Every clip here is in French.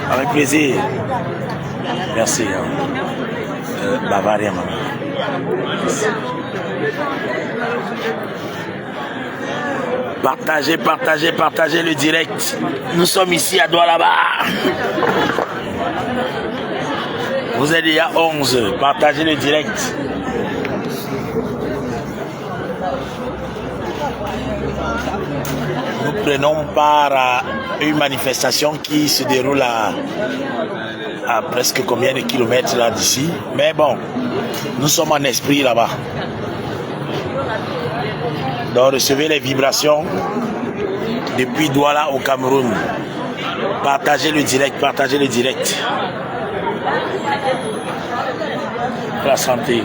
Avec plaisir. Merci. Bavaria, maman. Partagez, partagez, partagez le direct. Nous sommes ici à Douala. Vous êtes déjà 11. Partagez le direct. Nous prenons part à une manifestation qui se déroule à presque combien de kilomètres là d'ici. Mais bon, nous sommes en esprit là-bas. Donc recevez les vibrations depuis Douala au Cameroun. Partagez le direct, partagez le direct. La santé,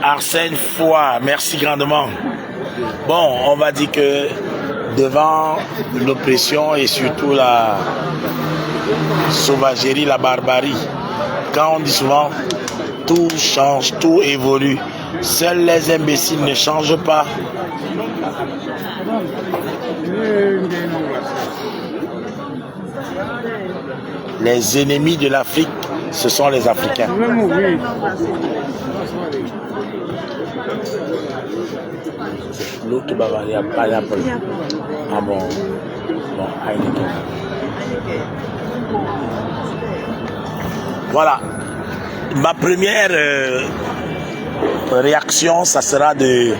Arsène Foy, merci grandement. Bon, on va dire que devant l'oppression et surtout la sauvagerie, la barbarie, quand on dit souvent tout change, tout évolue, seuls les imbéciles ne changent pas. Les ennemis de l'Afrique, ce sont les Africains. L'autre Bavaria, pas la police. Ah bon. Bon, Heineken. Voilà. Ma première réaction, ça sera de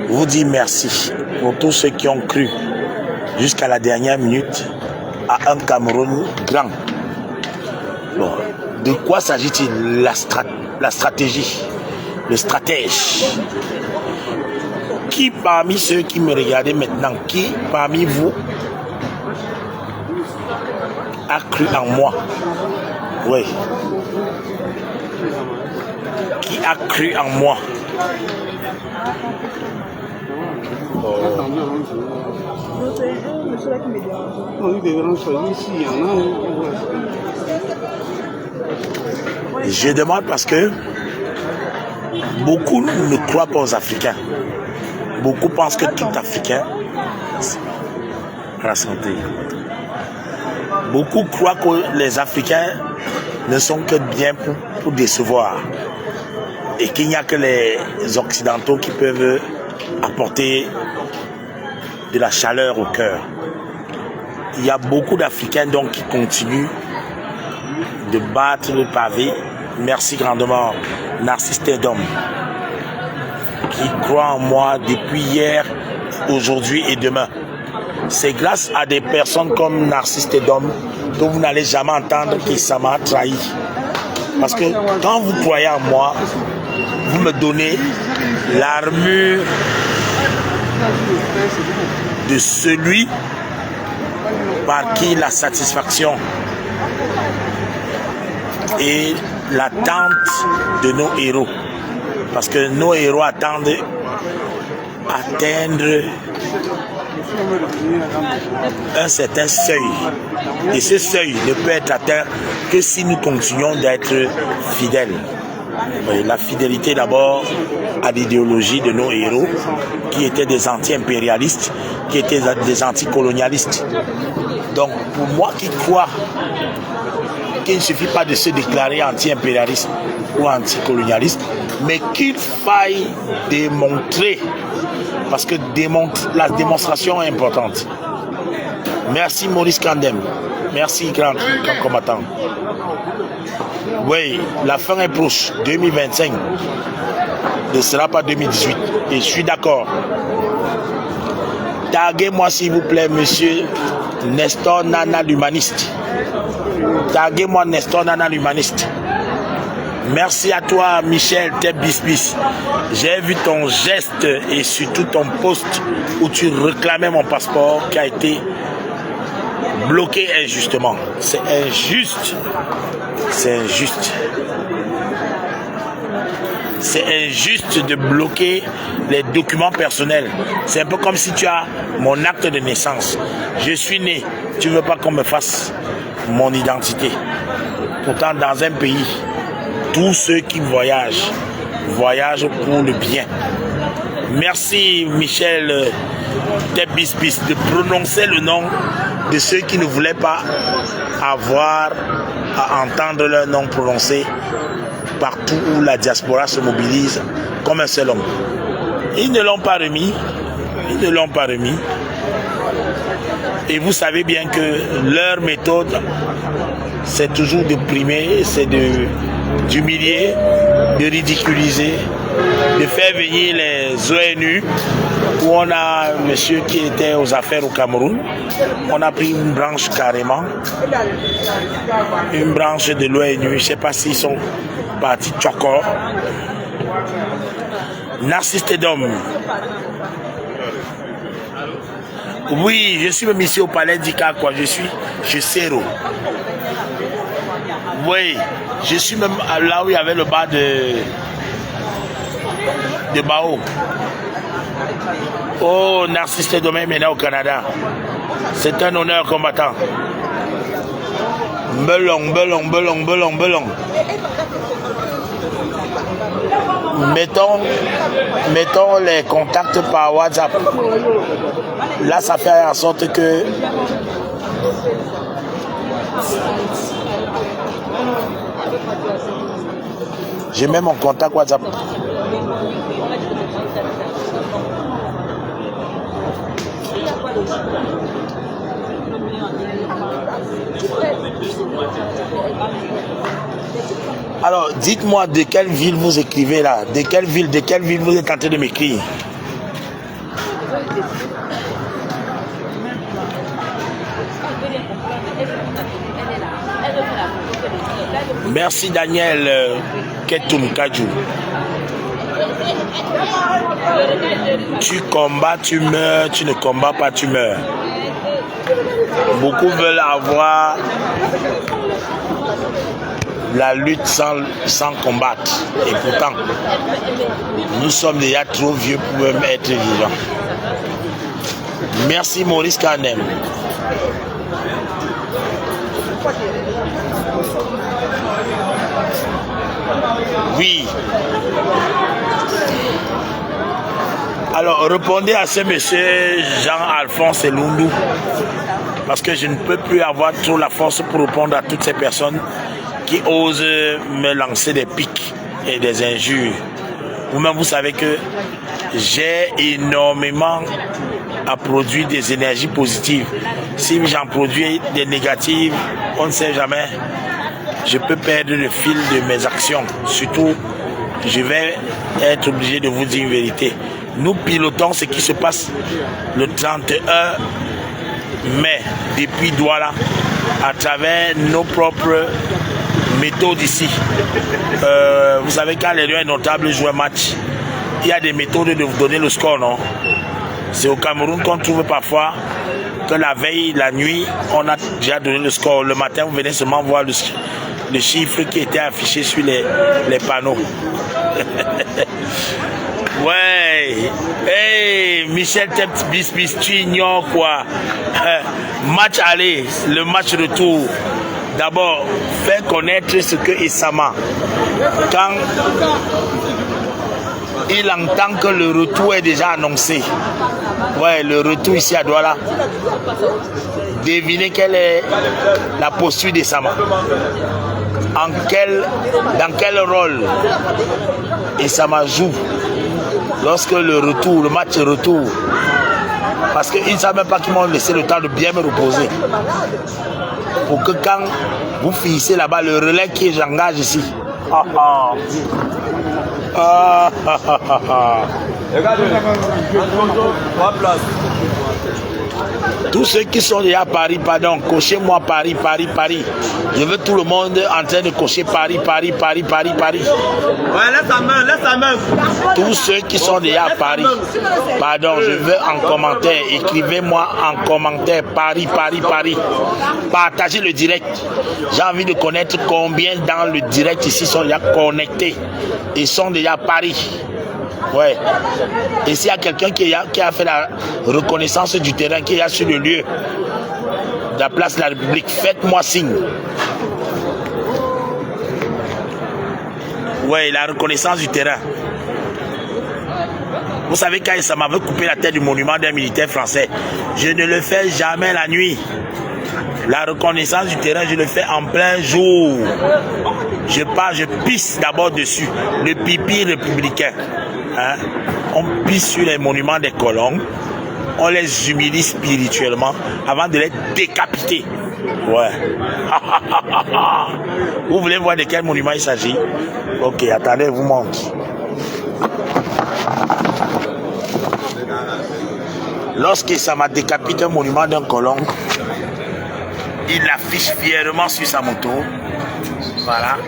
vous dire merci pour tous ceux qui ont cru jusqu'à la dernière minute à un Cameroun grand. Bon, de quoi s'agit-il? La stratégie, le stratège. Qui parmi ceux qui me regardent maintenant, qui parmi vous a cru en moi? Oui. Qui a cru en moi? Je demande parce que beaucoup ne croient pas aux Africains. Beaucoup pensent que tout Africain a la santé. Beaucoup croient que les Africains ne sont que bien pour décevoir. Et qu'il n'y a que les Occidentaux qui peuvent apporter de la chaleur au cœur. Il y a beaucoup d'Africains donc qui continuent de battre le pavé. Merci grandement, Narcisse Tedom, qui croit en moi depuis hier, aujourd'hui et demain. C'est grâce à des personnes comme Narcisse Tedom que vous n'allez jamais entendre que ça m'a trahi. Parce que quand vous croyez en moi, vous me donnez l'armure de celui par qui la satisfaction et l'attente de nos héros. Parce que nos héros attendent atteindre un certain seuil. Et ce seuil ne peut être atteint que si nous continuons d'être fidèles. La fidélité d'abord à l'idéologie de nos héros qui étaient des anti-impérialistes, qui étaient des anticolonialistes. Donc pour moi qui crois qu'il ne suffit pas de se déclarer anti-impérialiste ou anticolonialiste, mais qu'il faille démontrer parce que la démonstration est importante. Merci Maurice Kandem. Merci grand combattant. Oui, la fin est proche, 2025. Ne sera pas 2018. Et je suis d'accord. Taguez-moi s'il vous plaît, monsieur Nestor Nana l'humaniste. Taguez-moi Nestor Nana l'humaniste. Merci à toi, Michel Tebbispis. J'ai vu ton geste et surtout ton post où tu réclamais mon passeport qui a été bloqué injustement. C'est injuste. C'est injuste. C'est injuste de bloquer les documents personnels. C'est un peu comme si tu as mon acte de naissance. Je suis né. Tu ne veux pas qu'on me fasse mon identité. Pourtant, dans un pays, tous ceux qui voyagent pour le bien. Merci Michel Tebbispis de prononcer le nom de ceux qui ne voulaient pas avoir à entendre leur nom prononcé partout où la diaspora se mobilise comme un seul homme. Ils ne l'ont pas remis. Ils ne l'ont pas remis. Et vous savez bien que leur méthode, c'est toujours de primer, c'est d'humilier, de ridiculiser, de faire venir les ONU, où on a un monsieur qui était aux affaires au Cameroun. On a pris une branche carrément, une branche de l'ONU, je ne sais pas s'ils sont partis Tchokor. Narcisse d'homme. Oui, je suis même ici au palais d'Ika, quoi. Je suis chez Sero. Oui, je suis même là où il y avait le bar de Bao. Oh, Narcisse Domaine maintenant au Canada. C'est un honneur combattant. Belong. Mettons les contacts par WhatsApp. Là, ça fait en sorte que j'ai même mon contact WhatsApp. Alors, dites-moi de quelle ville vous écrivez là, de quelle ville vous êtes en train de m'écrire. Merci Daniel Ketum Kajou. Tu combats, tu meurs, tu ne combats pas, tu meurs. Beaucoup veulent avoir la lutte sans combattre. Et pourtant, nous sommes déjà trop vieux pour même être vivants. Merci Maurice Kandem. Oui. Alors, répondez à ce monsieur Jean-Alphonse Elundou, parce que je ne peux plus avoir trop la force pour répondre à toutes ces personnes qui osent me lancer des pics et des injures. Vous-même, vous savez que j'ai énormément à produire des énergies positives. Si j'en produis des négatives, on ne sait jamais. Je peux perdre le fil de mes actions. Surtout, je vais être obligé de vous dire une vérité. Nous pilotons ce qui se passe le 31 mai depuis Douala à travers nos propres méthodes ici. Vous savez, quand les Lions notables jouent un match, il y a des méthodes de vous donner le score, non? C'est au Cameroun qu'on trouve parfois que la veille, la nuit, on a déjà donné le score. Le matin, vous venez seulement voir le chiffre qui était affiché sur les panneaux. Ouais. Hey, Michel Tebbispis, tu ignores quoi? Match aller, le match retour. D'abord, faire connaître ce que Essama, quand il entend que le retour est déjà annoncé. Ouais, le retour ici à Douala. Devinez quelle est la posture d'Essama. Dans quel rôle Essama joue lorsque le match retour, parce qu'ils ne savent même pas qu'ils m'ont laissé le temps de bien me reposer. Pour que quand vous finissez là-bas, le relais qui j'engage ici. Tous ceux qui sont déjà à Paris, pardon, cochez-moi Paris, Paris, Paris. Je veux tout le monde en train de cocher Paris, Paris, Paris, Paris, Paris. Ouais, laisse ta main, laisse ta main. Tous ceux qui sont déjà à Paris, pardon, je veux en commentaire, écrivez-moi en commentaire Paris, Paris, Paris. Partagez le direct. J'ai envie de connaître combien dans le direct ici sont déjà connectés et sont déjà à Paris. Ouais. Et s'il y a quelqu'un qui a fait la reconnaissance du terrain, qui est sur le lieu de la place de la République, faites-moi signe. Ouais, la reconnaissance du terrain. Vous savez, quand ça m'avait coupé la tête du monument d'un militaire français, je ne le fais jamais la nuit. La reconnaissance du terrain, je le fais en plein jour. Je pars, je pisse d'abord dessus. Le pipi républicain. Hein? On pisse sur les monuments des colons. On les humilie spirituellement avant de les décapiter. Ouais. Vous voulez voir de quel monument il s'agit? Ok, attendez, je vous montre. Lorsque ça m'a décapité un monument d'un colon, il l'affiche fièrement sur sa moto. Voilà.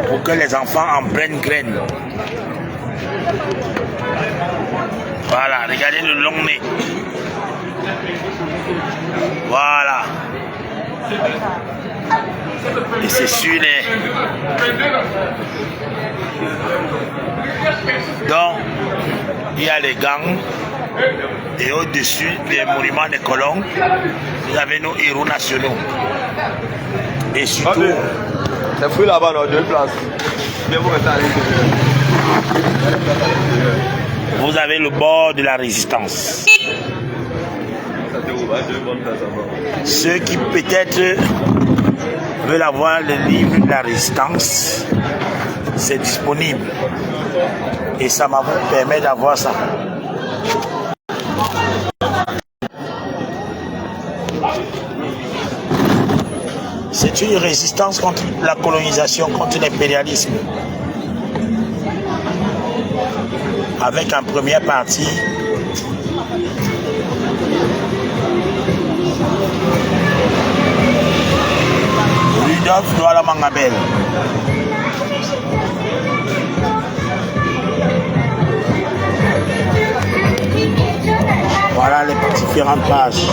Pour que les enfants en prennent graine. Voilà, regardez le long nez. Voilà. Et c'est sur les... Donc, il y a les gangs. Et au-dessus des monuments des colons, vous avez nos héros nationaux. Et surtout... C'est fou là-bas, dans deux places. Vous avez le bord de la résistance. Ceux qui peut-être veulent avoir le livre de la résistance, c'est disponible. Et ça m'a permis d'avoir ça. C'est une résistance contre la colonisation, contre l'impérialisme. Avec un premier parti Rudolf Douala Mangabel. Voilà les différentes pages.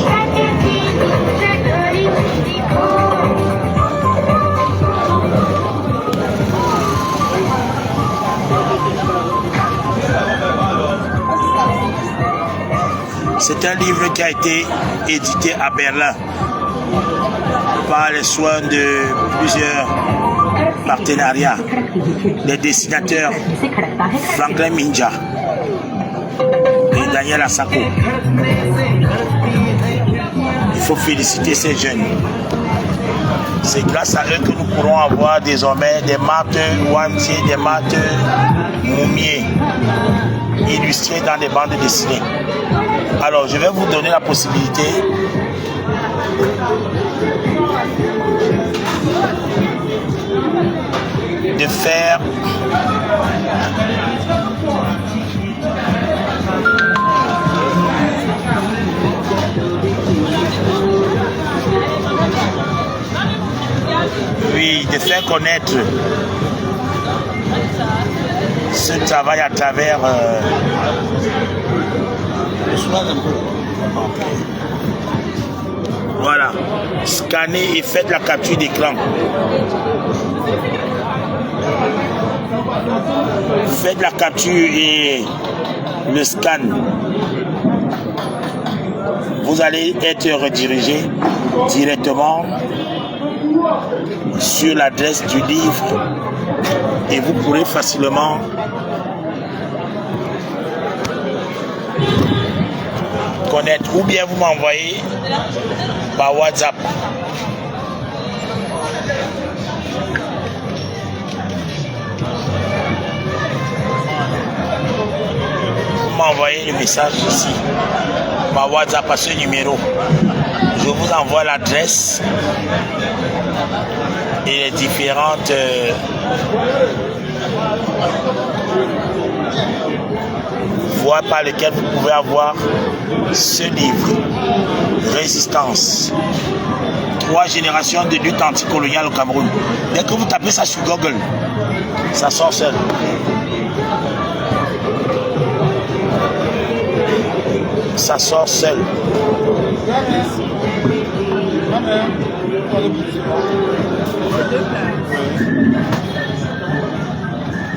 C'est un livre qui a été édité à Berlin par les soins de plusieurs partenariats. Les dessinateurs Franklin Minja et Daniel Asako. Il faut féliciter ces jeunes. C'est grâce à eux que nous pourrons avoir désormais des maths wantiers, des maths moumiers illustrés dans des bandes dessinées. Alors, je vais vous donner la possibilité de faire connaître ce travail à travers voilà, scannez et faites la capture d'écran. Faites la capture et le scan. Vous allez être redirigé directement sur l'adresse du livre et vous pourrez facilement connaître, ou bien vous m'envoyez par WhatsApp. m'envoyer le message ici. Ma WhatsApp à ce numéro. Je vous envoie l'adresse et les différentes voies par lesquelles vous pouvez avoir ce livre. Résistance. 3 générations de lutte anticoloniale au Cameroun. Dès que vous tapez ça sur Google, ça sort seul. Ça sort seul.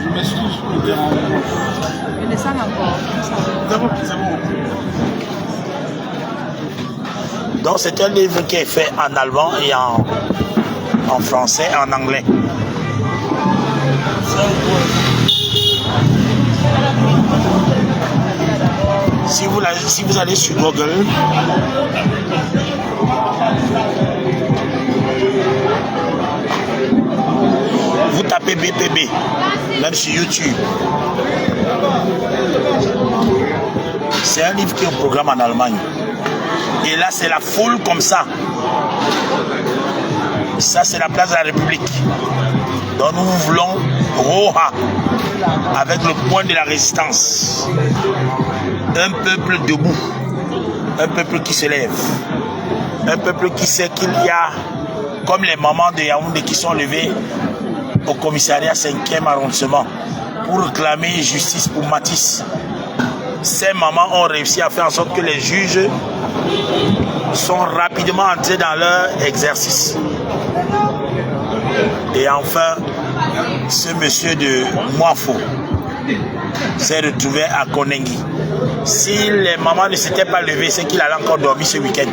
Je m'excuse pour le dérangement. Mais ça encore. C'est bon. Donc c'est un livre qui est fait en allemand et en français et en anglais. Si vous allez sur Google, vous tapez BPB, même sur YouTube. C'est un livre qui est au programme en Allemagne. Et là, c'est la foule comme ça. Ça, c'est la place de la République. Donc, nous voulons Roha, avec le point de la résistance. Un peuple debout. Un peuple qui se lève. Un peuple qui sait qu'il y a, comme les mamans de Yaoundé qui sont levées au commissariat 5e arrondissement pour réclamer justice pour Matisse. Ces mamans ont réussi à faire en sorte que les juges sont rapidement entrés dans leur exercice. Et enfin, ce monsieur de Moafo s'est retrouvé à Konengi. Si les mamans ne s'étaient pas levées, c'est qu'il allait encore dormir ce week-end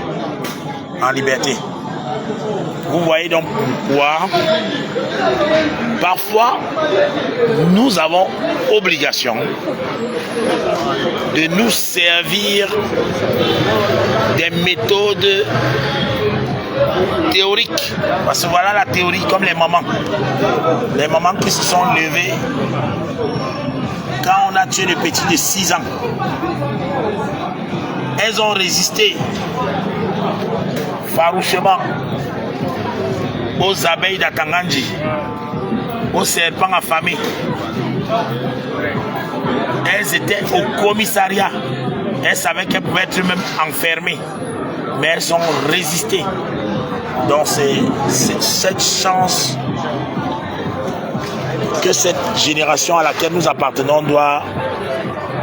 en liberté. Vous voyez donc pourquoi parfois nous avons obligation de nous servir des méthodes théoriques. Parce que voilà la théorie, comme les mamans. Les mamans qui se sont levées quand on a tué le petit de 6 ans. Elles ont résisté farouchement aux abeilles d'Atanganji, aux serpents affamés. Elles étaient au commissariat. Elles savaient qu'elles pouvaient être même enfermées. Mais elles ont résisté. Donc c'est cette chance que cette génération à laquelle nous appartenons doit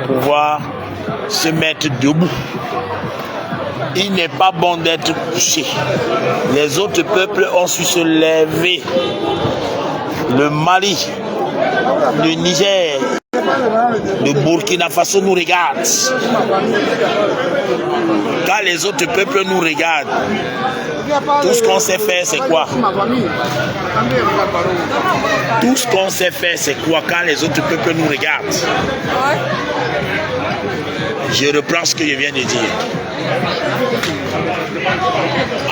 pouvoir se mettre debout. Il n'est pas bon d'être couché. Les autres peuples ont su se lever. Le Mali, le Niger, le Burkina Faso nous regardent. Quand les autres peuples nous regardent, tout ce qu'on sait faire, c'est quoi? Tout ce qu'on sait faire, c'est quoi quand les autres peuples nous regardent? Je reprends ce que je viens de dire.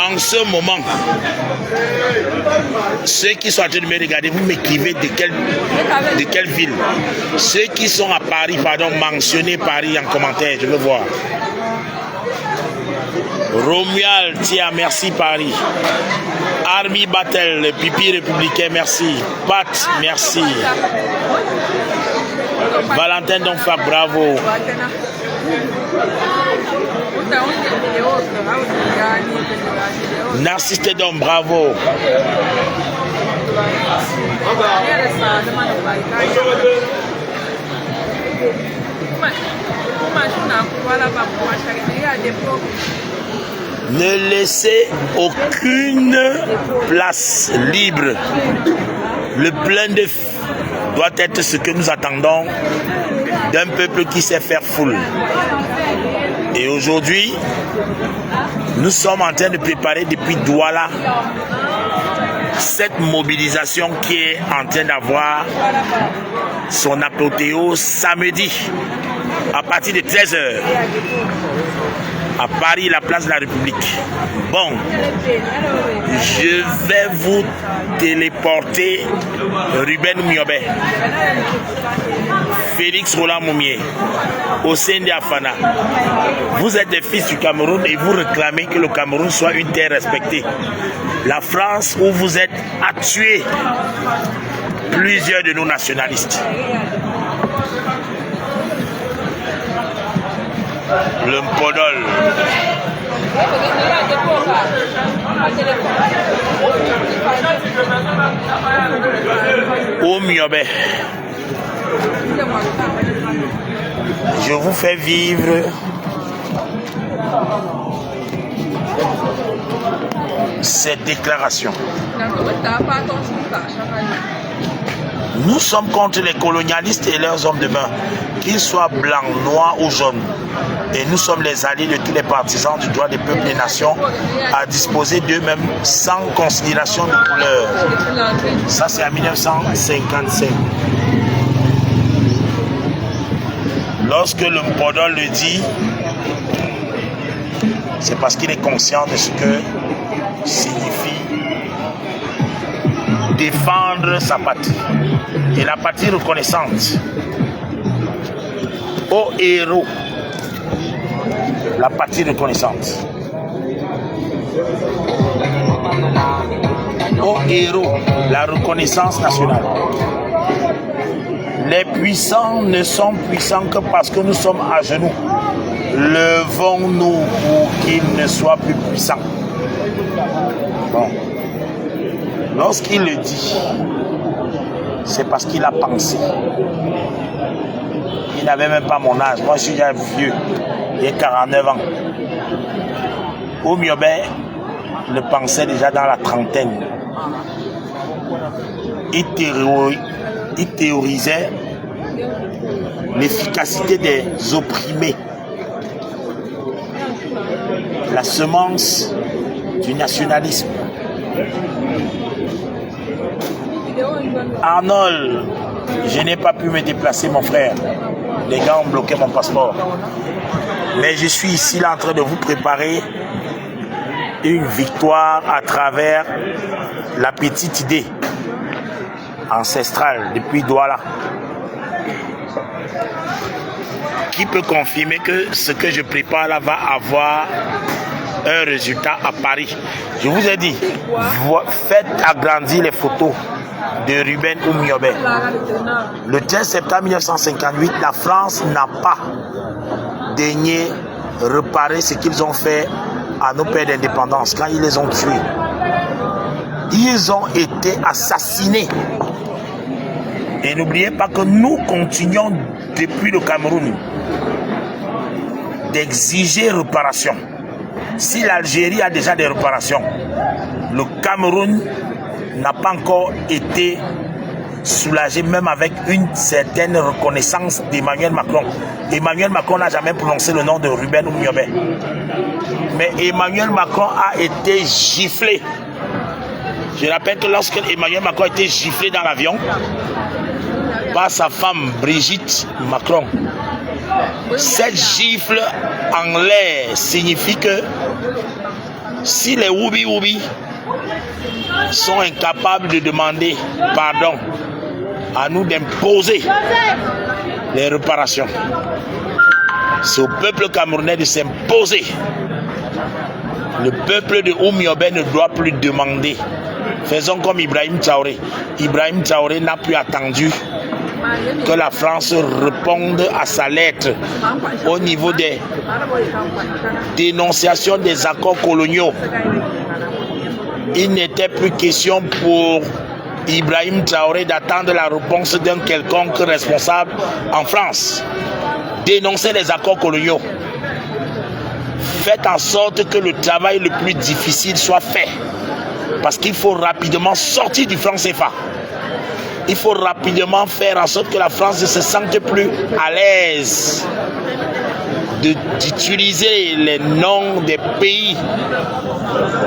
En ce moment, ceux qui sont en train de me regarder, vous m'écrivez de quelle ville? Ceux qui sont à Paris, pardon, mentionnez Paris en commentaire, je veux voir. Romuald, tiens, merci Paris. Army Battle, le pipi républicain, merci. Pat, merci. Valentin Donfa, bravo. Narcisse d'homme, bravo. Ne laissez aucune place libre. Le plein d'œufs doit être ce que nous attendons d'un peuple qui sait faire foule. Et aujourd'hui, nous sommes en train de préparer depuis Douala cette mobilisation qui est en train d'avoir son apothéose samedi à partir de 13h à Paris, la place de la République. Bon, je vais vous téléporter Ruben Miobe. Félix Roland Moumié, Hossein Afana, vous êtes des fils du Cameroun et vous réclamez que le Cameroun soit une terre respectée. La France où vous êtes a tué plusieurs de nos nationalistes. Le Mpodol. Omiobe. Je vous fais vivre cette déclaration. Nous sommes contre les colonialistes et leurs hommes de main, qu'ils soient blancs, noirs ou jaunes. Et nous sommes les alliés de tous les partisans du droit des peuples et des nations à disposer d'eux-mêmes sans considération de couleur. Ça, c'est en 1955. Lorsque le Mpodol le dit, c'est parce qu'il est conscient de ce que signifie défendre sa patrie. Et la patrie reconnaissante. Ô héros, la patrie reconnaissante. Ô héros, la reconnaissance nationale. Les puissants ne sont puissants que parce que nous sommes à genoux. Levons-nous pour qu'ils ne soient plus puissants. Bon. Lorsqu'il le dit, c'est parce qu'il a pensé. Il n'avait même pas mon âge. Moi, je suis déjà vieux. Il a 49 ans. Omiobe le pensait déjà dans la trentaine. Il théorisait l'efficacité des opprimés. La semence du nationalisme. Arnold, je n'ai pas pu me déplacer, mon frère. Les gars ont bloqué mon passeport. Mais je suis ici là en train de vous préparer une victoire à travers la petite idée ancestrale depuis Douala. Qui peut confirmer que ce que je prépare là va avoir un résultat à Paris? Je vous ai dit, faites agrandir les photos de Ruben Omiobe. Le 13 septembre 1958, la France n'a pas daigné réparer ce qu'ils ont fait à nos pères d'indépendance quand ils les ont tués. Ils ont été assassinés. Et n'oubliez pas que nous continuons depuis le Cameroun d'exiger réparation. Si l'Algérie a déjà des réparations, le Cameroun n'a pas encore été soulagé, même avec une certaine reconnaissance d'Emmanuel Macron. Emmanuel Macron n'a jamais prononcé le nom de Ruben Omiobe. Mais Emmanuel Macron a été giflé. Je rappelle que lorsque Emmanuel Macron a été giflé dans l'avion par sa femme Brigitte Macron, cette gifle en l'air signifie que si les Woubi sont incapables de demander pardon, à nous d'imposer les réparations. C'est au peuple camerounais de s'imposer. Le peuple de Omiobe ne doit plus demander. Faisons comme Ibrahim Traoré. Ibrahim Traoré n'a plus attendu que la France réponde à sa lettre au niveau des dénonciations des accords coloniaux. Il n'était plus question pour Ibrahim Traoré d'attendre la réponse d'un quelconque responsable en France. Dénoncez les accords coloniaux. Faites en sorte que le travail le plus difficile soit fait. Parce qu'il faut rapidement sortir du franc CFA. Il faut rapidement faire en sorte que la France ne se sente plus à l'aise d'utiliser les noms des pays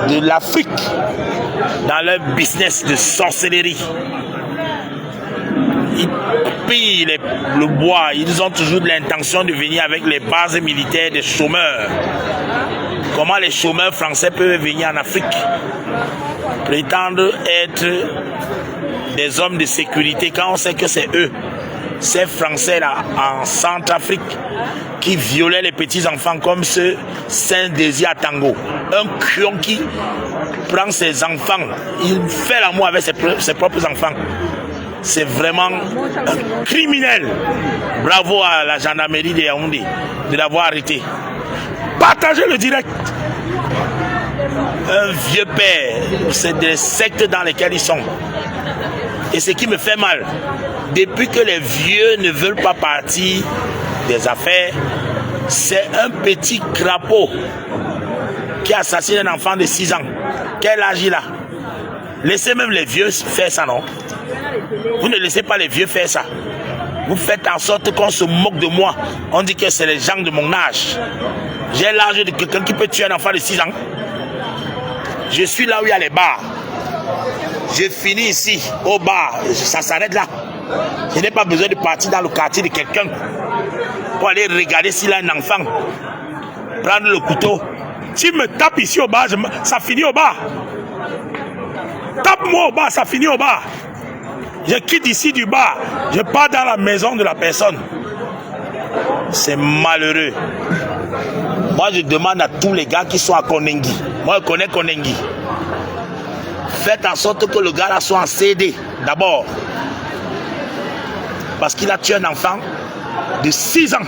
de l'Afrique dans leur business de sorcellerie. Ils pillent le bois, ils ont toujours l'intention de venir avec les bases militaires des chômeurs. Comment les chômeurs français peuvent venir en Afrique, prétendre être des hommes de sécurité quand on sait que c'est eux ces Français là en Centrafrique qui violaient les petits enfants comme ce Saint-Désir Tango. Un crayon qui prend ses enfants, il fait l'amour avec ses propres enfants. C'est vraiment un criminel. Bravo à la gendarmerie de Yaoundé de l'avoir arrêté. Partagez le direct. Un vieux père, c'est des sectes dans lesquelles ils sont. Et ce qui me fait mal, depuis que les vieux ne veulent pas partir des affaires, c'est un petit crapaud qui assassine un enfant de 6 ans. Quel âge il a? Laissez même les vieux faire ça, non? Vous ne laissez pas les vieux faire ça. Vous faites en sorte qu'on se moque de moi. On dit que c'est les gens de mon âge. J'ai l'âge de quelqu'un qui peut tuer un enfant de 6 ans. Je suis là où il y a les bars. Je finis ici, au bar. Ça s'arrête là. Je n'ai pas besoin de partir dans le quartier de quelqu'un pour aller regarder s'il a un enfant. Prendre le couteau. S'il me tape ici au bar, ça finit au bar. Tape-moi au bar, ça finit au bar. Je quitte ici du bar. Je pars dans la maison de la personne. C'est malheureux. Moi, je demande à tous les gars qui sont à Konengi. Moi, je connais Konengi. Faites en sorte que le gars là soit en CD. D'abord. Parce qu'il a tué un enfant de 6 ans.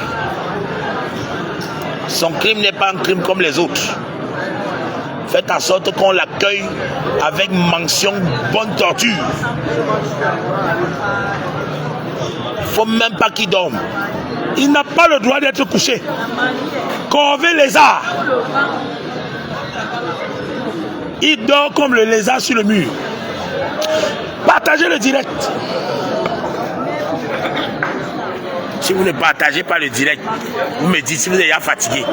Son crime n'est pas un crime comme les autres. Faites en sorte qu'on l'accueille avec mention bonne torture. Il ne faut même pas qu'il dorme. Il n'a pas le droit d'être couché. Corvée lézard. Il dort comme le lézard sur le mur. Partagez le direct. Si vous ne partagez pas le direct, vous me dites si vous êtes fatigué.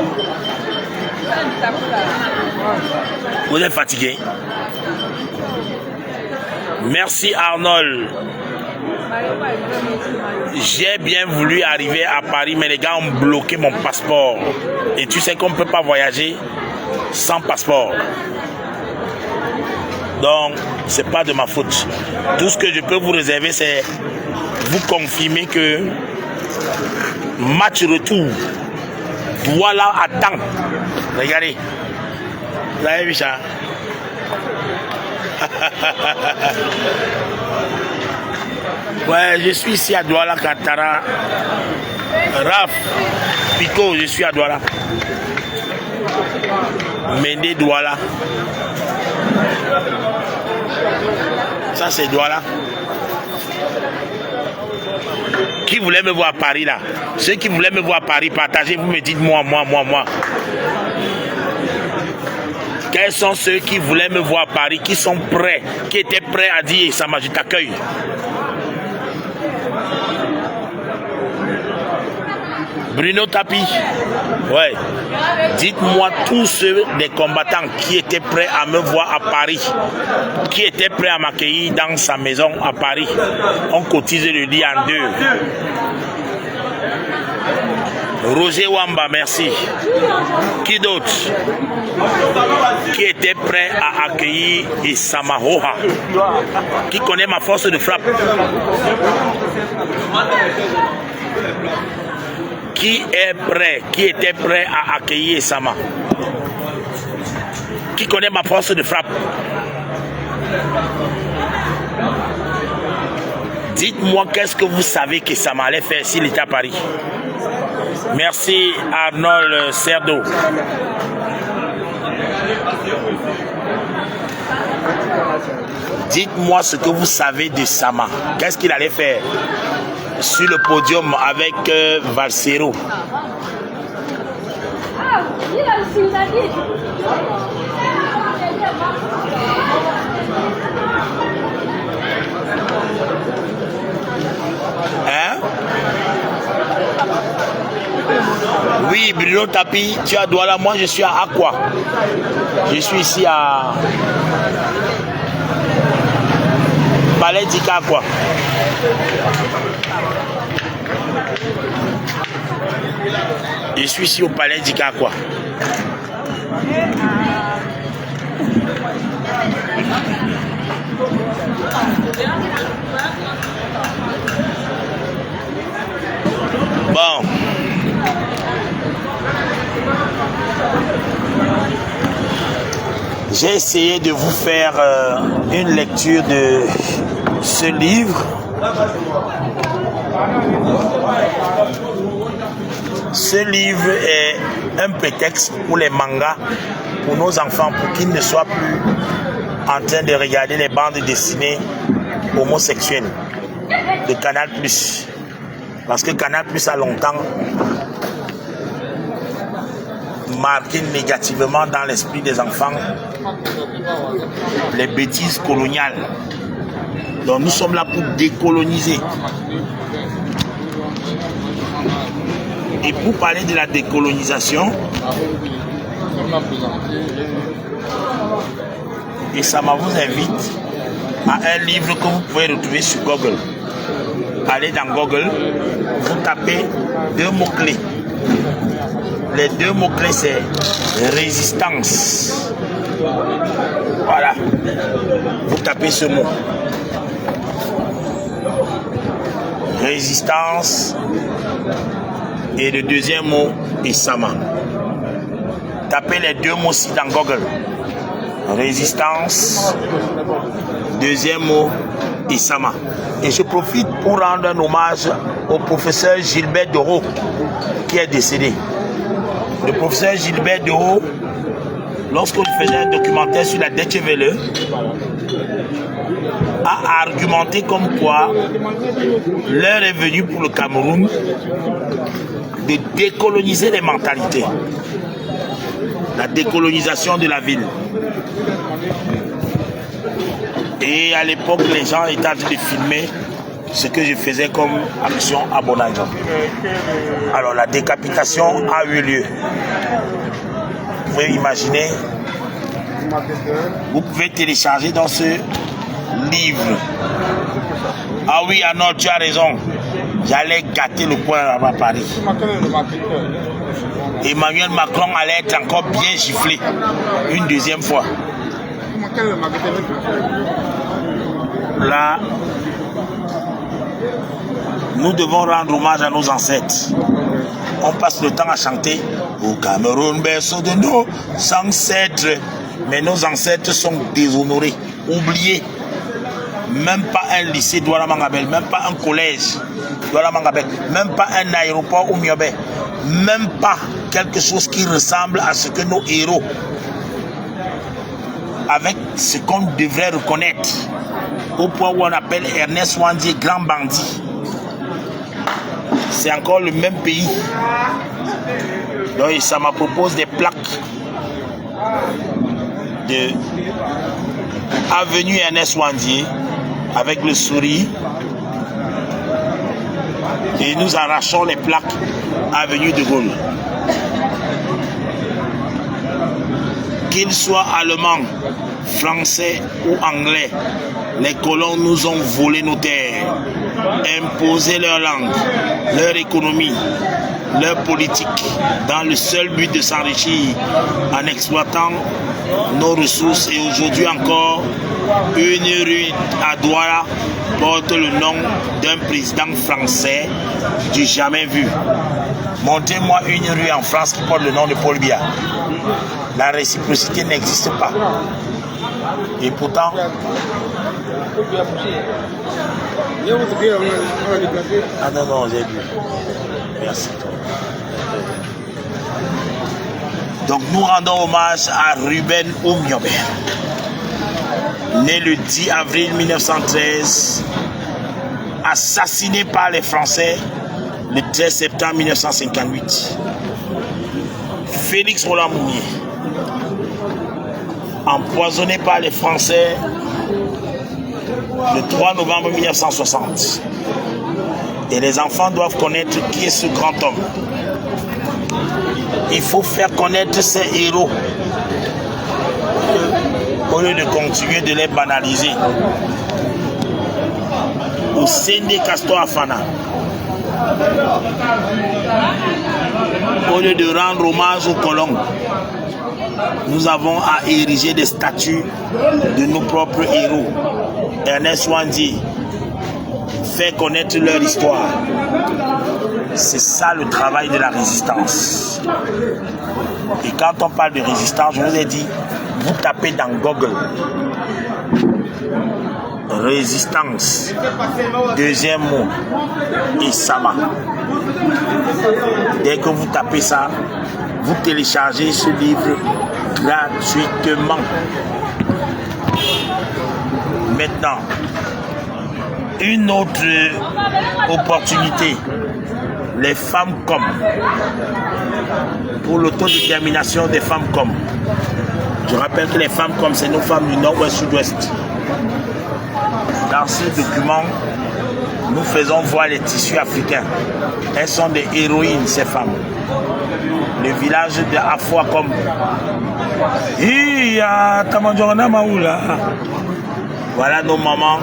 Vous êtes fatigué. Merci Arnold. J'ai bien voulu arriver à Paris, mais les gars ont bloqué mon passeport. Et tu sais qu'on ne peut pas voyager sans passeport. Donc, c'est pas de ma faute. Tout ce que je peux vous réserver, c'est vous confirmer que match retour, Douala attend. Regardez. Vous avez vu ça? Ouais, je suis ici à Douala, Katara. Raf, Pico, je suis à Douala. Méndé, Douala. Ça, c'est Douala. Qui voulait me voir à Paris, là? Ceux qui voulaient me voir à Paris, partagez, vous me dites moi. Quels sont ceux qui voulaient me voir à Paris, qui sont prêts, qui étaient prêts à dire, ça m'a, je t'accueille. Bruno Tapi, ouais. Dites-moi tous ceux des combattants qui étaient prêts à me voir à Paris, qui étaient prêts à m'accueillir dans sa maison à Paris. On cotise le lit en 2. Roger Wamba, merci. Qui d'autre? Qui était prêt à accueillir Isama Roha? Qui connaît ma force de frappe? Qui est prêt? Qui était prêt à accueillir Isama? Qui connaît ma force de frappe? Dites-moi qu'est-ce que vous savez que Isama allait faire s'il était à Paris. Merci Arnold Cerdo. Dites-moi ce que vous savez de Sama. Qu'est-ce qu'il allait faire sur le podium avec Valsero? Hein? Oui, Bruno Tapi, tu es à Douala, moi je suis à Aqua. Je suis ici à Palais d'Ika Aqua. Je suis ici au Palais d'Ika Aqua. Bon. J'ai essayé de vous faire une lecture de ce livre. Ce livre est un prétexte pour les mangas, pour nos enfants, pour qu'ils ne soient plus en train de regarder les bandes dessinées homosexuelles de Canal+. Parce que Canal+ a longtemps marqué négativement dans l'esprit des enfants les bêtises coloniales. Donc nous sommes là pour décoloniser. Et pour parler de la décolonisation, et ça vous invite à un livre que vous pouvez retrouver sur Google. Allez dans Google, vous tapez 2 mots-clés. Les 2 mots-clés, c'est résistance. Voilà. Vous tapez ce mot. Résistance. Et le deuxième mot est Sama. Tapez les 2 mots-ci dans Google. Résistance. Deuxième mot est Sama. Et je profite pour rendre un hommage au professeur Gilbert Doro qui est décédé. Le professeur Gilbert Doro, lorsqu'on faisait un documentaire sur la Deutsche Welle, a argumenté comme quoi l'heure est venue pour le Cameroun de décoloniser les mentalités. La décolonisation de la ville. Et à l'époque, les gens étaient en train de filmer ce que je faisais comme action à Bonaïga. Alors la décapitation a eu lieu. Vous pouvez imaginer, vous pouvez télécharger dans ce livre. Ah oui, ah non, tu as raison. J'allais gâter le poing là-bas à Paris. Emmanuel Macron allait être encore bien giflé une deuxième fois. Là, nous devons rendre hommage à nos ancêtres. On passe le temps à chanter au Cameroun, berceau de nos ancêtres. Mais nos ancêtres sont déshonorés, oubliés. Même pas un lycée Douala Mangabel, même pas un collège Douala Mangabel, même pas un aéroport ou Miobe, même pas quelque chose qui ressemble à ce que nos héros, avec ce qu'on devrait reconnaître, au point où on appelle Ernest Ouandié grand bandit. C'est encore le même pays. Donc ça m'a proposé des plaques de Avenue Ernest Ouandié avec le sourire, et nous arrachons les plaques Avenue de Gaulle. Qu'ils soient allemands, français ou anglais, les colons nous ont volé nos terres, imposé leur langue, leur économie, leur politique, dans le seul but de s'enrichir en exploitant nos ressources. Et aujourd'hui encore, une rue à Douala porte le nom d'un président français du jamais vu. Montrez-moi une rue en France qui porte le nom de Paul Biya. La réciprocité n'existe pas. Et pourtant, ah non, non, j'ai vu. Merci. Donc nous rendons hommage à Ruben Oumyobé, né le 10 avril 1913, assassiné par les Français le 13 septembre 1958. Félix Roland Mounier, empoisonné par les Français le 3 novembre 1960. Et les enfants doivent connaître qui est ce grand homme. Il faut faire connaître ces héros au lieu de continuer de les banaliser. Au Sende Castor Afana, au lieu de rendre hommage aux colons, nous avons à ériger des statues de nos propres héros. Ernest Ouandié, faire connaître leur histoire. C'est ça le travail de la résistance. Et quand on parle de résistance, je vous ai dit, vous tapez dans Google. Résistance. Deuxième mot. Isama. Dès que vous tapez ça, vous téléchargez ce livre gratuitement. Maintenant, une autre opportunité. Les femmes comme. Pour l'autodétermination des femmes comme. Je rappelle que les femmes comme, c'est nos femmes du nord-ouest, sud-ouest. Dans ce document, nous faisons voir les tissus africains. Elles sont des héroïnes, ces femmes. Le village de Afwa comme. Voilà nos mamans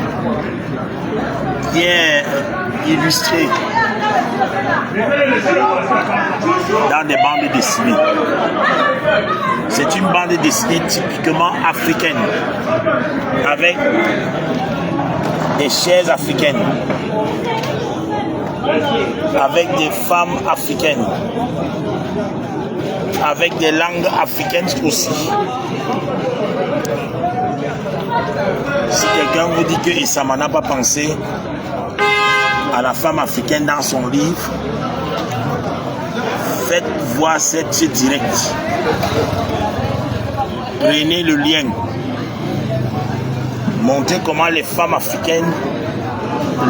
bien illustrées dans des bandes dessinées. C'est une bande dessinée typiquement africaine avec des chaises africaines, avec des femmes africaines, avec des langues africaines aussi. Si quelqu'un vous dit que Isama n'a pas pensé à la femme africaine dans son livre, faites voir cette direct. Prenez le lien. Montrez comment les femmes africaines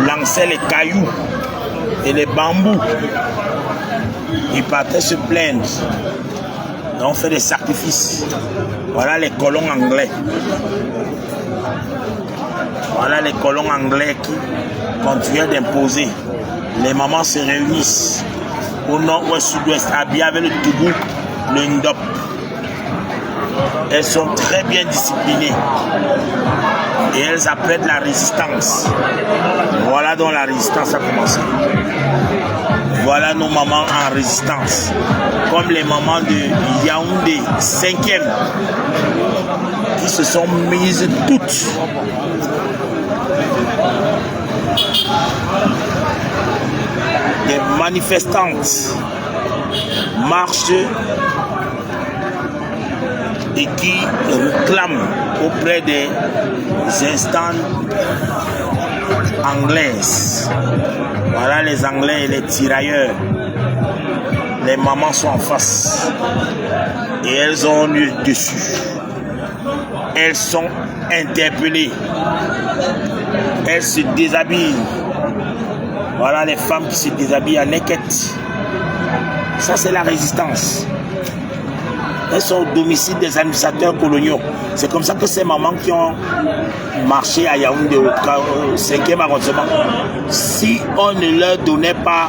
lançaient les cailloux et les bambous. Ils partaient se plaindre. On fait des sacrifices. Voilà les colons anglais. Voilà les colons anglais qui continuaient d'imposer. Les mamans se réunissent au nord-ouest, sud-ouest, habillées avec le toubou, le ndop. Elles sont très bien disciplinées. Et elles apprennent la résistance. Voilà dont la résistance a commencé. Voilà nos mamans en résistance. Comme les mamans de Yaoundé, 5e, qui se sont mises toutes. Des manifestantes marchent et qui réclament auprès des instances anglaises. Voilà les Anglais et les tirailleurs. Les mamans sont en face et elles ont le dessus. Elles sont interpellées. Elles se déshabillent. Voilà les femmes qui se déshabillent à naked. Ça, c'est la résistance. Elles sont au domicile des administrateurs coloniaux. C'est comme ça que ces mamans qui ont marché à Yaoundé au 5e arrondissement, si on ne leur donnait pas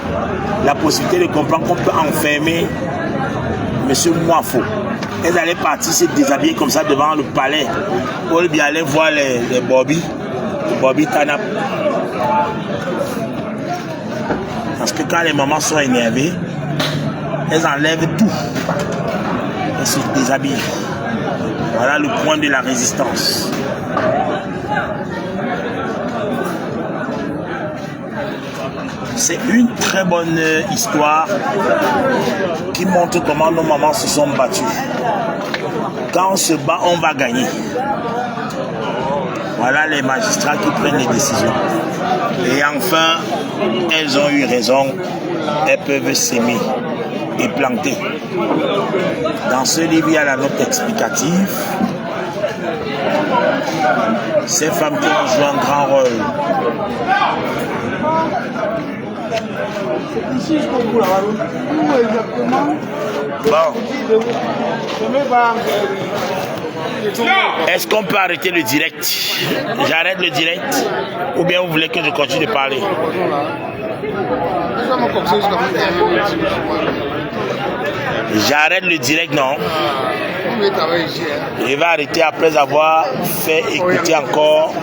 la possibilité de comprendre qu'on peut enfermer M. Mouafo, elles allaient partir se déshabiller comme ça devant le palais pour bien aller voir les Bobby Tanap. Parce que quand les mamans sont énervées, elles enlèvent tout. Elles se déshabillent. Voilà le point de la résistance. C'est une très bonne histoire qui montre comment nos mamans se sont battues. Quand on se bat, on va gagner. Voilà les magistrats qui prennent les décisions. Et enfin, elles ont eu raison. Elles peuvent s'aimer et planter. Dans ce livre, il y a la note explicative. Ces femmes qui ont joué un grand rôle. Bon. Est-ce qu'on peut arrêter le direct? J'arrête le direct ou bien vous voulez que je continue de parler? J'arrête le direct, non? Je vais arrêter après avoir fait écouter encore.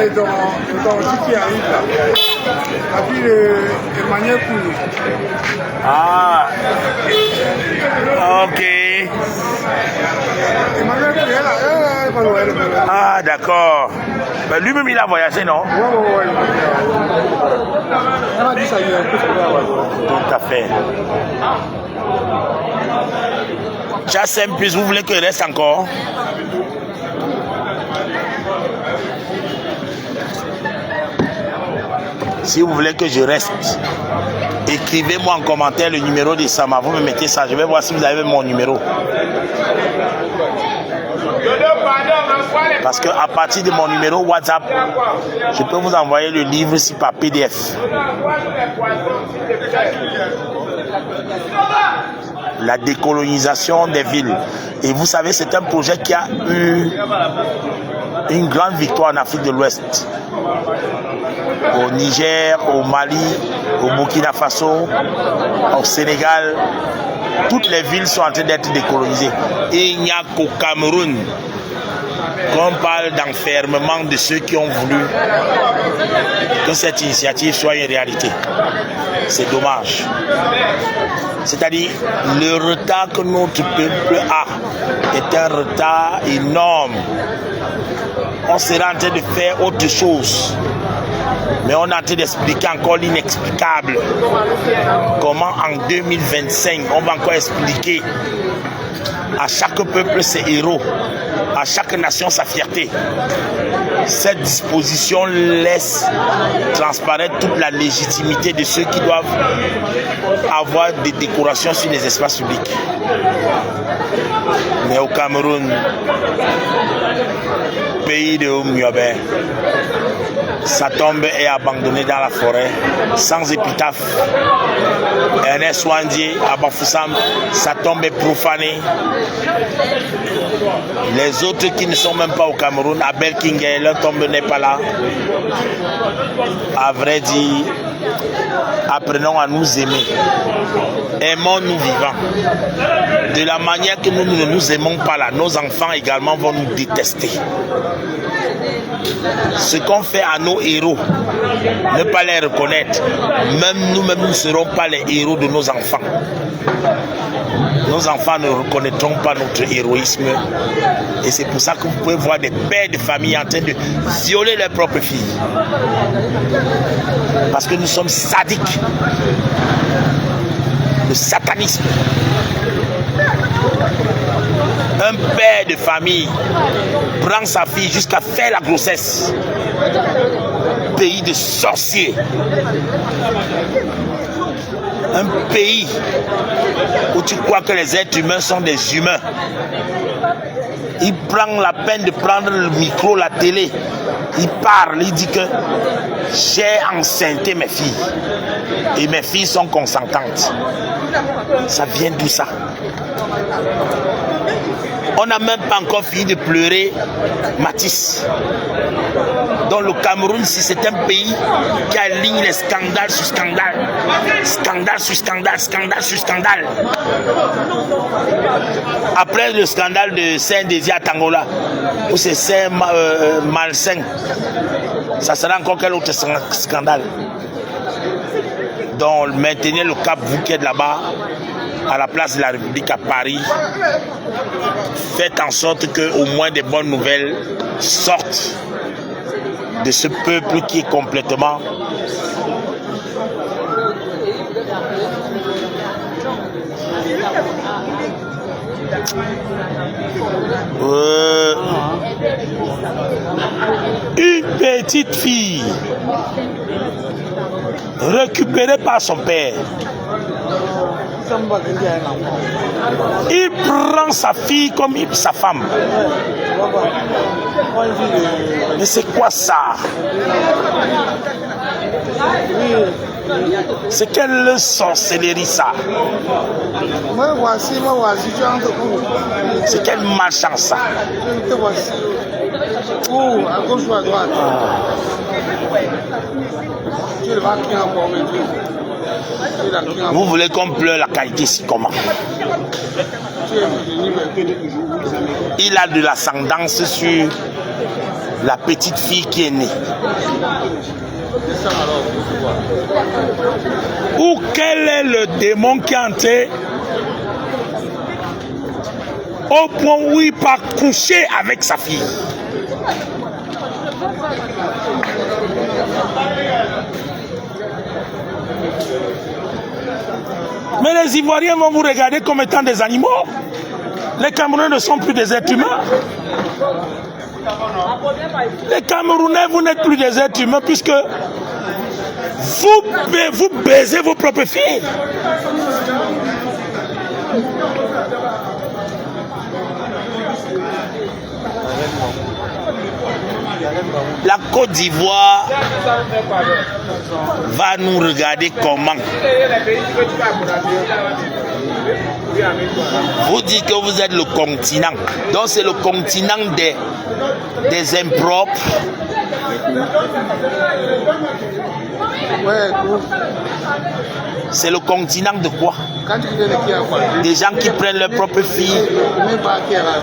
qui arrive là. Et puis Emmanuel Koulou. Ah, ok. Emmanuel Koulou, Ah, d'accord. Ben, lui-même, il a voyagé, non? ouais. Tout à fait. Chassem, plus vous voulez qu'il reste encore? Si vous voulez que je reste, écrivez-moi en commentaire le numéro de Sama. Vous me mettez ça. Je vais voir si vous avez mon numéro. Parce qu'à partir de mon numéro WhatsApp, je peux vous envoyer le livre ici par PDF. La décolonisation des villes. Et vous savez, c'est un projet qui a eu une grande victoire en Afrique de l'Ouest. Au Niger, au Mali, au Burkina Faso, au Sénégal, toutes les villes sont en train d'être décolonisées. Et il n'y a qu'au Cameroun qu'on parle d'enfermement de ceux qui ont voulu que cette initiative soit une réalité. C'est dommage. C'est-à-dire, le retard que notre peuple a est un retard énorme. On sera en train de faire autre chose. Mais on est en train d'expliquer encore l'inexplicable. Comment en 2025, on va encore expliquer à chaque peuple ses héros, à chaque nation sa fierté. Cette disposition laisse transparaître toute la légitimité de ceux qui doivent avoir des décorations sur les espaces publics. Mais au Cameroun, pays de Oumyobé, sa tombe est abandonnée dans la forêt, sans épitaphe. Ernest Ouandié à Bafoussam, sa tombe est profanée. Les autres qui ne sont même pas au Cameroun, à Belkingé, leur tombe n'est pas là. À vrai dire, apprenons à nous aimer. Aimons-nous vivants. De la manière que nous ne nous aimons pas là, nos enfants également vont nous détester. Ce qu'on fait à nos héros, ne pas les reconnaître, même nous-mêmes ne serons pas les héros de nos enfants. Nos enfants ne reconnaîtront pas notre héroïsme. Et c'est pour ça que vous pouvez voir des pères de famille en train de violer leurs propres filles. Parce que nous sommes sadiques. Le satanisme. Un père de famille prend sa fille jusqu'à faire la grossesse. Pays de sorciers. Un pays où tu crois que les êtres humains sont des humains. Il prend la peine de prendre le micro, la télé. Il parle, il dit que j'ai enceinté mes filles. Et mes filles sont consentantes. Ça vient d'où ça? On n'a même pas encore fini de pleurer Matisse. Dans le Cameroun, si c'est un pays qui aligne les scandales sur scandales, scandale sur scandale, scandale sur scandale. Après le scandale de Saint-Désier à Tangola, où c'est Saint-Malsain, ça sera encore quel autre scandale? Donc maintenez le cap, vous qui êtes là-bas, à la place de la République à Paris, faites en sorte que au moins des bonnes nouvelles sortent de ce peuple qui est complètement une petite fille récupérée par son père. Il prend sa fille comme sa femme. Mais c'est quoi ça? C'est quelle sorcellerie ça? C'est quelle malchance ça? À gauche ou à droite? Vous voulez qu'on pleure la qualité ici comment? Il a de l'ascendance sur la petite fille qui est née. Ou quel est le démon qui est entré au point où il part coucher avec sa fille? Mais les Ivoiriens vont vous regarder comme étant des animaux. Les Camerounais ne sont plus des êtres humains. Les Camerounais, vous n'êtes plus des êtres humains puisque vous baisez vos propres filles. La Côte d'Ivoire va nous regarder comment? Vous dites que vous êtes le continent. Donc c'est le continent des impropres. C'est le continent de quoi? Des gens qui prennent leurs propres filles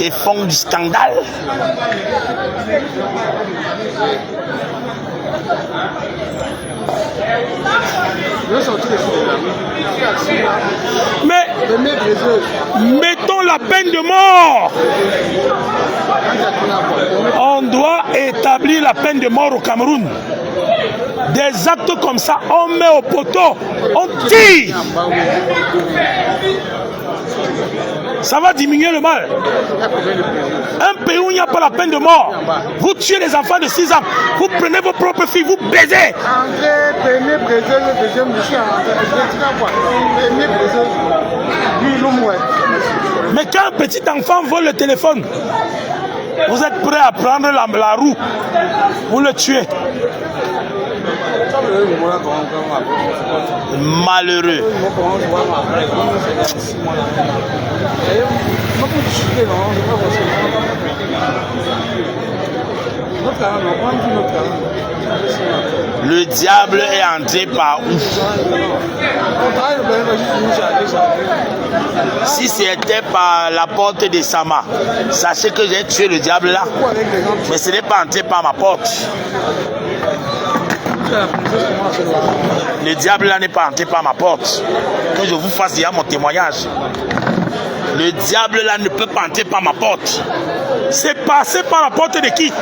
et font du scandale. Mais mettons la peine de mort. On doit établir la peine de mort au Cameroun. Des actes comme ça, on met au poteau, on tire. Ça va diminuer le mal. Un pays où il n'y a pas la peine de mort, vous tuez les enfants de 6 ans, vous prenez vos propres filles, vous baisez. Mais quand un petit enfant vole le téléphone, vous êtes prêt à prendre la roue, vous le tuez. Malheureux. Le diable est entré par où? Si c'était par la porte de Sama, sachez que j'ai tué le diable là. Mais ce n'est pas entré par ma porte. Le diable là n'est pas entré par ma porte. Que je vous fasse déjà mon témoignage. Le diable là ne peut pas entrer par ma porte. C'est passé par la porte de qui?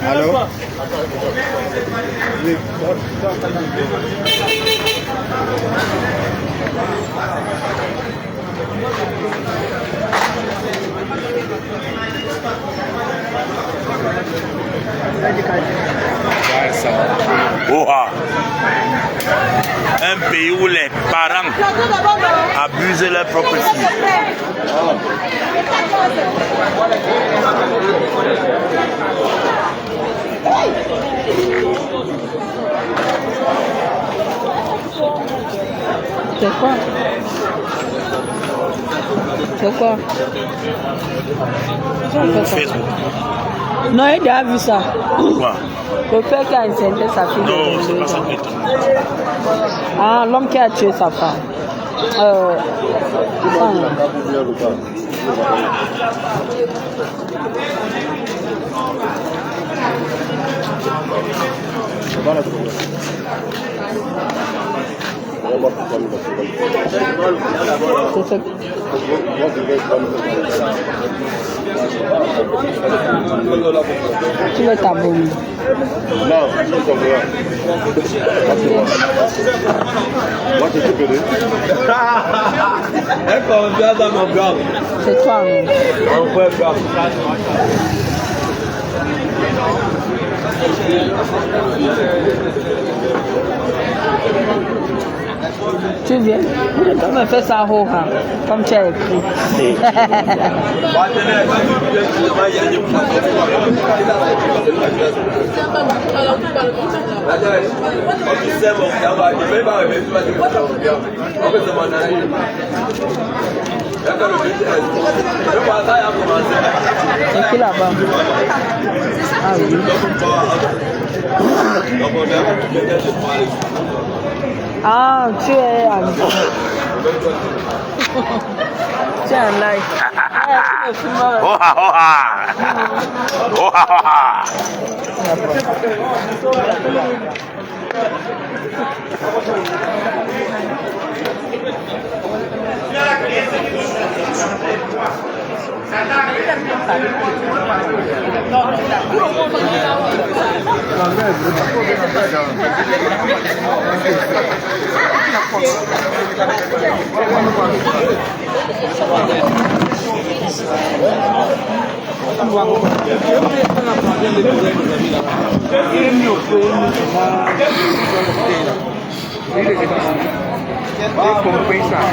Allô? Un pays où les parents abusent leurs propres filles. C'est quoi? C'est quoi? Facebook. Non, il a déjà vu ça. Quoi? Le père qui a incendié sa fille. Non, c'est pas ça que Ah, l'homme qui a tué sa femme. Tu veux ta bombe? Non, je comprends. What did you do? C'est toi, non? Tu viens? Tu me fais ça haut, hein, comme tu as écrit. C'est qui là-bas? Ah oui. Ah, tu es un... tu es un like. Oha, oha. Oha, oha. Vai compensar.